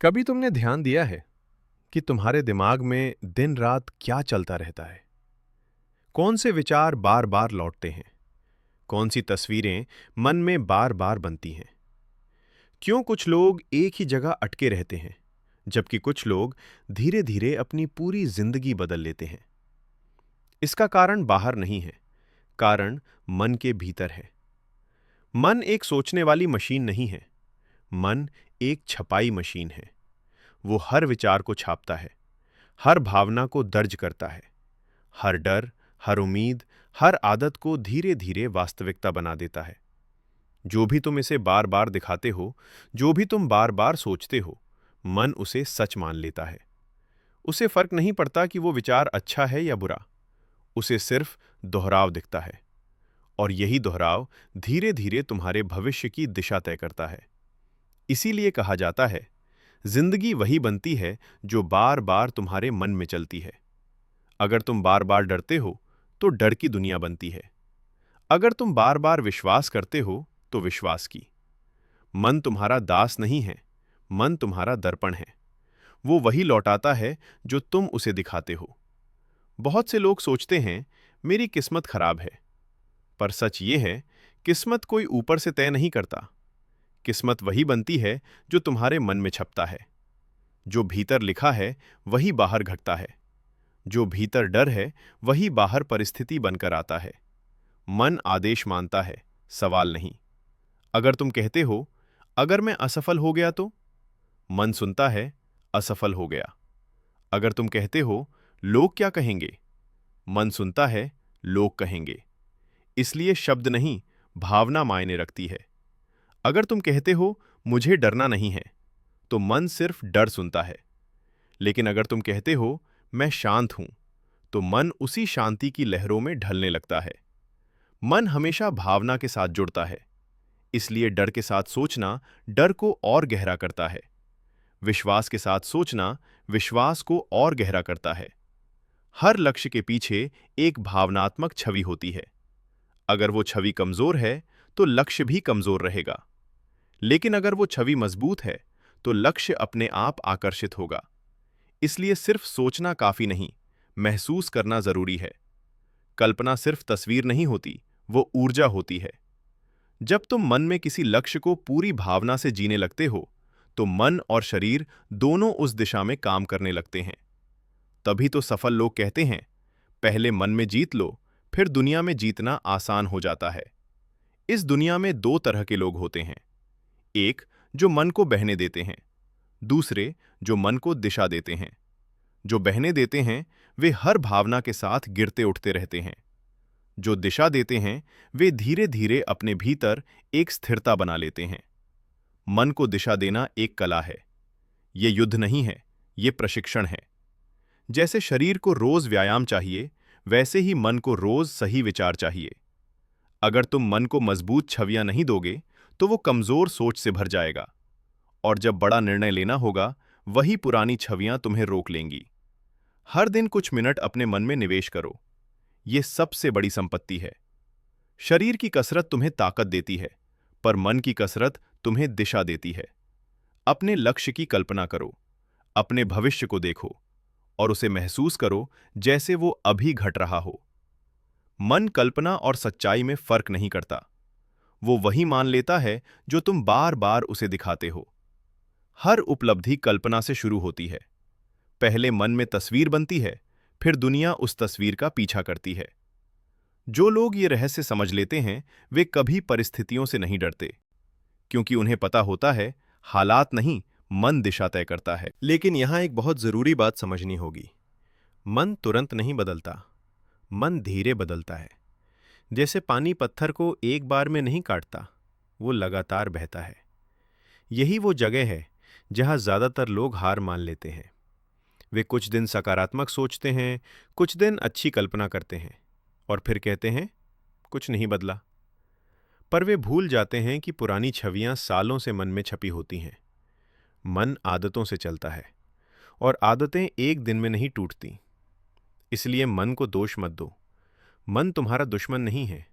कभी तुमने ध्यान दिया है कि तुम्हारे दिमाग में दिन रात क्या चलता रहता है? कौन से विचार बार बार लौटते हैं? कौन सी तस्वीरें मन में बार बार बनती हैं? क्यों कुछ लोग एक ही जगह अटके रहते हैं, जबकि कुछ लोग धीरे धीरे अपनी पूरी जिंदगी बदल लेते हैं? इसका कारण बाहर नहीं है, कारण मन के भीतर है। मन एक सोचने वाली मशीन नहीं है, मन एक छपाई मशीन है। वो हर विचार को छापता है, हर भावना को दर्ज करता है, हर डर, हर उम्मीद, हर आदत को धीरे धीरे वास्तविकता बना देता है। जो भी तुम इसे बार बार दिखाते हो, जो भी तुम बार बार सोचते हो, मन उसे सच मान लेता है। उसे फर्क नहीं पड़ता कि वो विचार अच्छा है या बुरा, उसे सिर्फ दोहराव दिखता है। और यही दोहराव धीरे धीरे तुम्हारे भविष्य की दिशा तय करता है। इसीलिए कहा जाता है, जिंदगी वही बनती है जो बार बार तुम्हारे मन में चलती है। अगर तुम बार बार डरते हो तो डर की दुनिया बनती है। अगर तुम बार बार विश्वास करते हो तो विश्वास की। मन तुम्हारा दास नहीं है, मन तुम्हारा दर्पण है। वो वही लौटाता है जो तुम उसे दिखाते हो। बहुत से लोग सोचते हैं, मेरी किस्मत खराब है। पर सच ये है, किस्मत कोई ऊपर से तय नहीं करता। किस्मत वही बनती है जो तुम्हारे मन में छपता है। जो भीतर लिखा है वही बाहर घटता है। जो भीतर डर है वही बाहर परिस्थिति बनकर आता है। मन आदेश मानता है, सवाल नहीं। अगर तुम कहते हो, अगर मैं असफल हो गया तो? मन सुनता है, असफल हो गया। अगर तुम कहते हो, लोग क्या कहेंगे? मन सुनता है, लोग कहेंगे। इसलिए शब्द नहीं, भावना मायने रखती है। अगर तुम कहते हो, मुझे डरना नहीं है, तो मन सिर्फ डर सुनता है। लेकिन अगर तुम कहते हो, मैं शांत हूं, तो मन उसी शांति की लहरों में ढलने लगता है। मन हमेशा भावना के साथ जुड़ता है। इसलिए डर के साथ सोचना डर को और गहरा करता है। विश्वास के साथ सोचना विश्वास को और गहरा करता है। हर लक्ष्य के पीछे एक भावनात्मक छवि होती है। अगर वो छवि कमजोर है, तो लक्ष्य भी कमजोर रहेगा। लेकिन अगर वो छवि मजबूत है, तो लक्ष्य अपने आप आकर्षित होगा। इसलिए सिर्फ सोचना काफी नहीं, महसूस करना जरूरी है। कल्पना सिर्फ तस्वीर नहीं होती, वो ऊर्जा होती है। जब तुम मन में किसी लक्ष्य को पूरी भावना से जीने लगते हो, तो मन और शरीर दोनों उस दिशा में काम करने लगते हैं। तभी तो सफल लोग कहते हैं, पहले मन में जीत लो, फिर दुनिया में जीतना आसान हो जाता है। इस दुनिया में दो तरह के लोग होते हैं। एक जो मन को बहने देते हैं, दूसरे जो मन को दिशा देते हैं। जो बहने देते हैं वे हर भावना के साथ गिरते उठते रहते हैं। जो दिशा देते हैं वे धीरे धीरे अपने भीतर एक स्थिरता बना लेते हैं। मन को दिशा देना एक कला है। ये युद्ध नहीं है, ये प्रशिक्षण है। जैसे शरीर को रोज व्यायाम चाहिए, वैसे ही मन को रोज सही विचार चाहिए। अगर तुम मन को मजबूत छवियां नहीं दोगे, तो वो कमजोर सोच से भर जाएगा। और जब बड़ा निर्णय लेना होगा, वही पुरानी छवियां तुम्हें रोक लेंगी। हर दिन कुछ मिनट अपने मन में निवेश करो। ये सबसे बड़ी संपत्ति है। शरीर की कसरत तुम्हें ताकत देती है, पर मन की कसरत तुम्हें दिशा देती है। अपने लक्ष्य की कल्पना करो, अपने भविष्य को देखो और उसे महसूस करो जैसे वो अभी घट रहा हो। मन कल्पना और सच्चाई में फर्क नहीं करता। वो वही मान लेता है जो तुम बार बार उसे दिखाते हो। हर उपलब्धि कल्पना से शुरू होती है। पहले मन में तस्वीर बनती है, फिर दुनिया उस तस्वीर का पीछा करती है। जो लोग ये रहस्य समझ लेते हैं, वे कभी परिस्थितियों से नहीं डरते, क्योंकि उन्हें पता होता है, हालात नहीं, मन दिशा तय करता है। लेकिन यहां एक बहुत जरूरी बात समझनी होगी। मन तुरंत नहीं बदलता, मन धीरे बदलता है। जैसे पानी पत्थर को एक बार में नहीं काटता, वो लगातार बहता है। यही वो जगह है जहां ज्यादातर लोग हार मान लेते हैं। वे कुछ दिन सकारात्मक सोचते हैं, कुछ दिन अच्छी कल्पना करते हैं, और फिर कहते हैं, कुछ नहीं बदला। पर वे भूल जाते हैं कि पुरानी छवियां सालों से मन में छपी होती हैं। मन आदतों से चलता है, और आदतें एक दिन में नहीं टूटती। इसलिए मन को दोष मत दो। मन तुम्हारा दुश्मन नहीं है।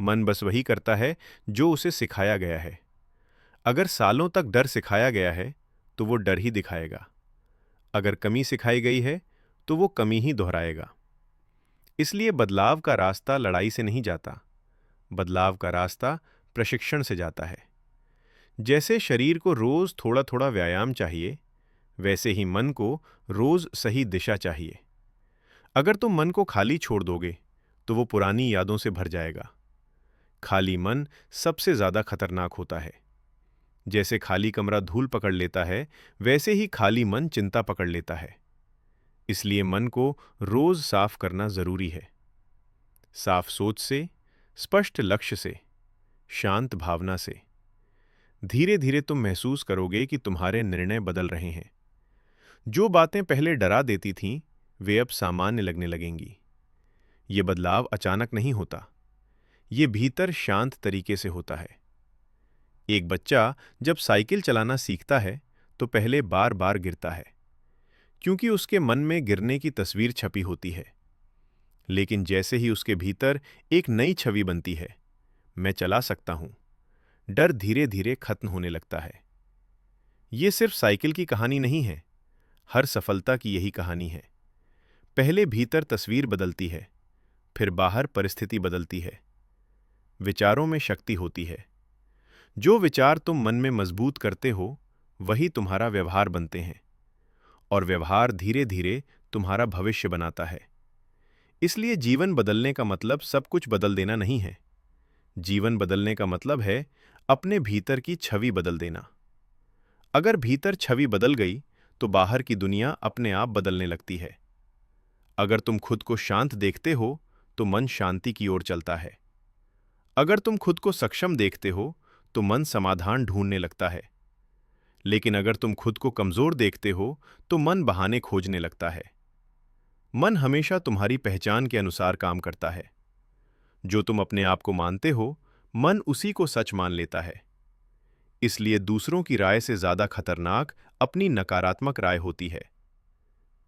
मन बस वही करता है जो उसे सिखाया गया है। अगर सालों तक डर सिखाया गया है, तो वो डर ही दिखाएगा। अगर कमी सिखाई गई है तो वो कमी ही दोहराएगा। इसलिए बदलाव का रास्ता लड़ाई से नहीं जाता, बदलाव का रास्ता प्रशिक्षण से जाता है। जैसे शरीर को रोज थोड़ा थोड़ा व्यायाम चाहिए, वैसे ही मन को रोज सही दिशा चाहिए। अगर तुम मन को खाली छोड़ दोगे तो वो पुरानी यादों से भर जाएगा। खाली मन सबसे ज्यादा खतरनाक होता है। जैसे खाली कमरा धूल पकड़ लेता है, वैसे ही खाली मन चिंता पकड़ लेता है। इसलिए मन को रोज साफ करना जरूरी है। साफ सोच से, स्पष्ट लक्ष्य से, शांत भावना से। धीरे धीरे तुम महसूस करोगे कि तुम्हारे निर्णय बदल रहे हैं। जो बातें पहले डरा देती थीं, वे अब सामान्य लगने लगेंगी। ये बदलाव अचानक नहीं होता, ये भीतर शांत तरीके से होता है। एक बच्चा जब साइकिल चलाना सीखता है तो पहले बार बार गिरता है, क्योंकि उसके मन में गिरने की तस्वीर छपी होती है। लेकिन जैसे ही उसके भीतर एक नई छवि बनती है, मैं चला सकता हूं, डर धीरे धीरे खत्म होने लगता है। ये सिर्फ साइकिल की कहानी नहीं है, हर सफलता की यही कहानी है। पहले भीतर तस्वीर बदलती है, फिर बाहर परिस्थिति बदलती है। विचारों में शक्ति होती है। जो विचार तुम मन में मजबूत करते हो, वही तुम्हारा व्यवहार बनते हैं, और व्यवहार धीरे धीरे तुम्हारा भविष्य बनाता है। इसलिए जीवन बदलने का मतलब सब कुछ बदल देना नहीं है। जीवन बदलने का मतलब है अपने भीतर की छवि बदल देना। अगर भीतर छवि बदल गई तो बाहर की दुनिया अपने आप बदलने लगती है। अगर तुम खुद को शांत देखते हो तो मन शांति की ओर चलता है। अगर तुम खुद को सक्षम देखते हो तो मन समाधान ढूंढने लगता है। लेकिन अगर तुम खुद को कमजोर देखते हो तो मन बहाने खोजने लगता है। मन हमेशा तुम्हारी पहचान के अनुसार काम करता है। जो तुम अपने आप को मानते हो, मन उसी को सच मान लेता है। इसलिए दूसरों की राय से ज्यादा खतरनाक अपनी नकारात्मक राय होती है।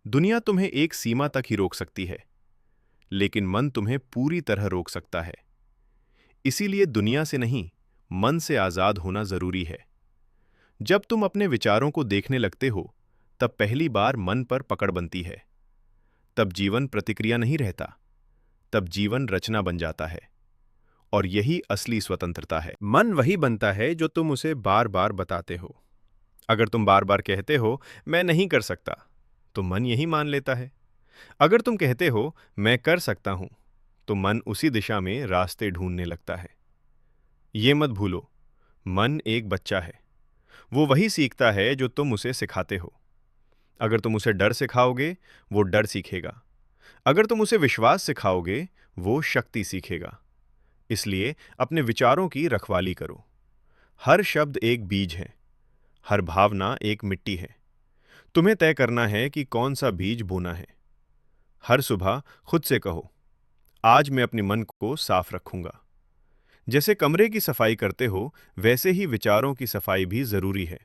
दुनिया तुम्हें एक सीमा तक ही रोक सकती है, लेकिन मन तुम्हें पूरी तरह रोक सकता है। इसीलिए दुनिया से नहीं, मन से आजाद होना जरूरी है। जब तुम अपने विचारों को देखने लगते हो, तब पहली बार मन पर पकड़ बनती है। तब जीवन प्रतिक्रिया नहीं रहता, तब जीवन रचना बन जाता है। और यही असली स्वतंत्रता है। मन वही बनता है जो तुम उसे बार बार बताते हो। अगर तुम बार बार कहते हो मैं नहीं कर सकता, तो मन यही मान लेता है। अगर तुम कहते हो मैं कर सकता हूं, तो मन उसी दिशा में रास्ते ढूंढने लगता है। ये मत भूलो, मन एक बच्चा है। वो वही सीखता है जो तुम उसे सिखाते हो। अगर तुम उसे डर सिखाओगे, वो डर सीखेगा। अगर तुम उसे विश्वास सिखाओगे, वो शक्ति सीखेगा। इसलिए अपने विचारों की रखवाली करो। हर शब्द एक बीज है, हर भावना एक मिट्टी है। तुम्हें तय करना है कि कौन सा बीज बोना है। हर सुबह खुद से कहो, आज मैं अपने मन को साफ रखूंगा। जैसे कमरे की सफाई करते हो, वैसे ही विचारों की सफाई भी जरूरी है।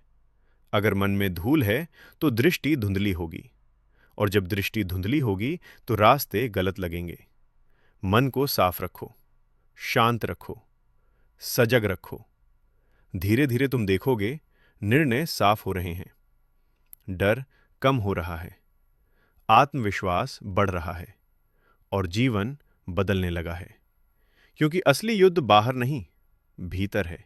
अगर मन में धूल है तो दृष्टि धुंधली होगी, और जब दृष्टि धुंधली होगी तो रास्ते गलत लगेंगे। मन को साफ रखो, शांत रखो, सजग रखो। धीरे धीरे तुम देखोगे निर्णय साफ हो रहे हैं, डर कम हो रहा है, आत्मविश्वास बढ़ रहा है, और जीवन बदलने लगा है। क्योंकि असली युद्ध बाहर नहीं, भीतर है।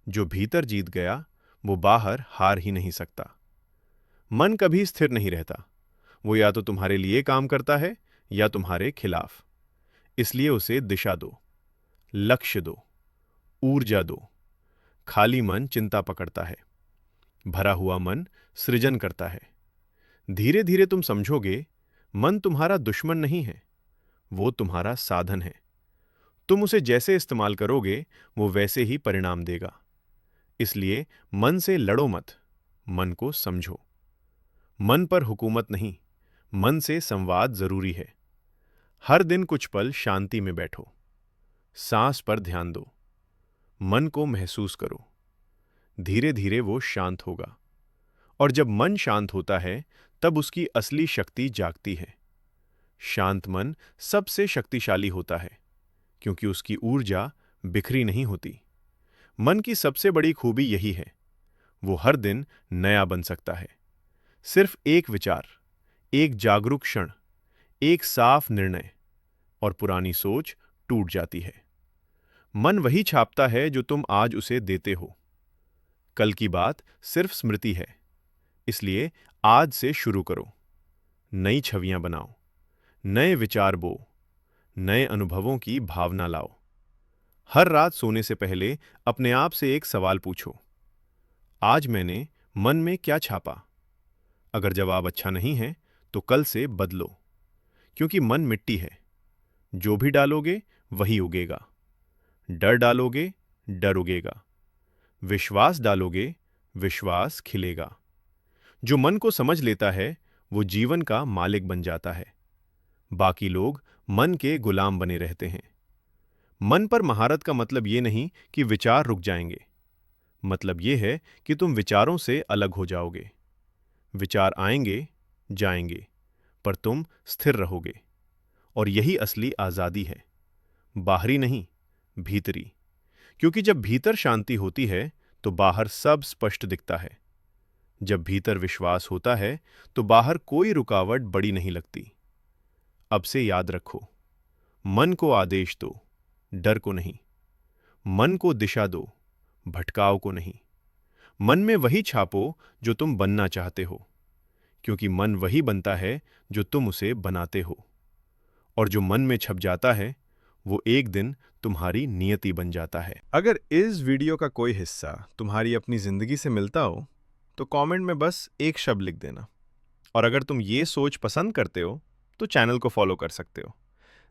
जो भीतर जीत गया, वो बाहर हार ही नहीं सकता। मन कभी स्थिर नहीं रहता। वो या तो तुम्हारे लिए काम करता है या तुम्हारे खिलाफ। इसलिए उसे दिशा दो, लक्ष्य दो, ऊर्जा दो। खाली मन चिंता पकड़ता है, भरा हुआ मन सृजन करता है। धीरे धीरे तुम समझोगे, मन तुम्हारा दुश्मन नहीं है, वो तुम्हारा साधन है। तुम उसे जैसे इस्तेमाल करोगे, वो वैसे ही परिणाम देगा। इसलिए मन से लड़ो मत, मन को समझो। मन पर हुकूमत नहीं, मन से संवाद जरूरी है। हर दिन कुछ पल शांति में बैठो, सांस पर ध्यान दो, मन को महसूस करो। धीरे धीरे वो शांत होगा, और जब मन शांत होता है, तब उसकी असली शक्ति जागती है। शांत मन सबसे शक्तिशाली होता है, क्योंकि उसकी ऊर्जा बिखरी नहीं होती। मन की सबसे बड़ी खूबी यही है, वो हर दिन नया बन सकता है। सिर्फ एक विचार, एक जागरूक क्षण, एक साफ निर्णय, और पुरानी सोच टूट जाती है। मन वही छापता है जो तुम आज उसे देते हो। कल की बात सिर्फ स्मृति है, इसलिए आज से शुरू करो। नई छवियां बनाओ, नए विचार बो, नए अनुभवों की भावना लाओ। हर रात सोने से पहले अपने आप से एक सवाल पूछो, आज मैंने मन में क्या छापा? अगर जवाब अच्छा नहीं है तो कल से बदलो, क्योंकि मन मिट्टी है, जो भी डालोगे वही उगेगा। डर डालोगे, डर उगेगा। विश्वास डालोगे, विश्वास खिलेगा। जो मन को समझ लेता है वो जीवन का मालिक बन जाता है। बाकी लोग मन के गुलाम बने रहते हैं। मन पर महारत का मतलब ये नहीं कि विचार रुक जाएंगे। मतलब ये है कि तुम विचारों से अलग हो जाओगे। विचार आएंगे, जाएंगे, पर तुम स्थिर रहोगे। और यही असली आजादी है, बाहरी नहीं, भीतरी। क्योंकि जब भीतर शांति होती है तो बाहर सब स्पष्ट दिखता है। जब भीतर विश्वास होता है तो बाहर कोई रुकावट बड़ी नहीं लगती। अब से याद रखो, मन को आदेश दो, डर को नहीं। मन को दिशा दो, भटकाव को नहीं। मन में वही छापो जो तुम बनना चाहते हो, क्योंकि मन वही बनता है जो तुम उसे बनाते हो। और जो मन में छप जाता है वो एक दिन तुम्हारी नियति बन जाता है। अगर इस वीडियो का कोई हिस्सा तुम्हारी अपनी जिंदगी से मिलता हो तो कमेंट में बस एक शब्द लिख देना। और अगर तुम ये सोच पसंद करते हो तो चैनल को फॉलो कर सकते हो।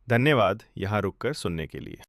धन्यवाद यहाँ रुककर सुनने के लिए।